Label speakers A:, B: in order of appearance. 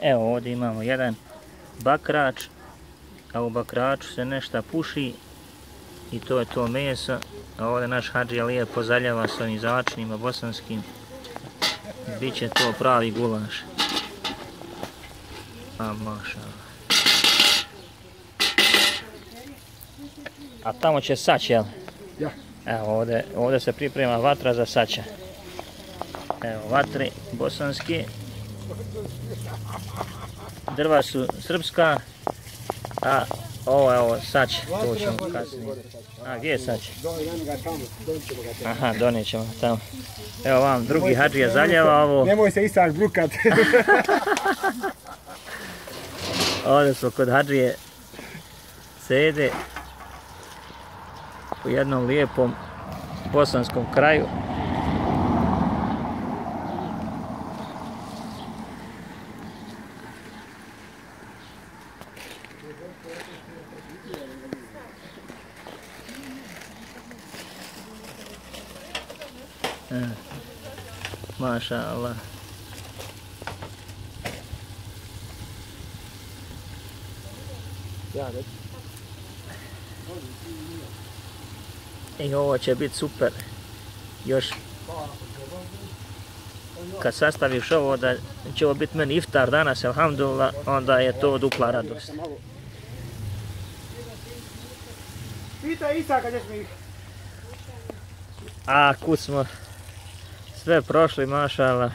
A: Evo ovdje imamo jedan bakrač, a u bakraču se nešto puši i to je to meso. A ovdje naš hadžija lijepo zaljeva s ovim začinima bosanskim. Biće to pravi gulaš. A maša. A tamo će sać, jel?
B: Ja.
A: Evo ovdje se priprema vatra za saća. Evo vatre bosanske. Drva su srpska, a ovo je ovo sać, to ćemo kasnije. A gdje je sać? Aha, donijet ćemo tamo. Evo vam drugi hadžija zaljeva ovo.
B: Nemoj se Isak brukat.
A: Ovdje smo kod hadžije sede u jednom lijepom bosanskom kraju. Maša Allah. I ovo će biti super. Još kad sastaviš ovo da će ovo biti meni iftar danas, alhamdulillah, onda je to dupla radost.
B: Pitaj Isaka gdje smo ih.
A: A kud smo sve prošli, maša Allah.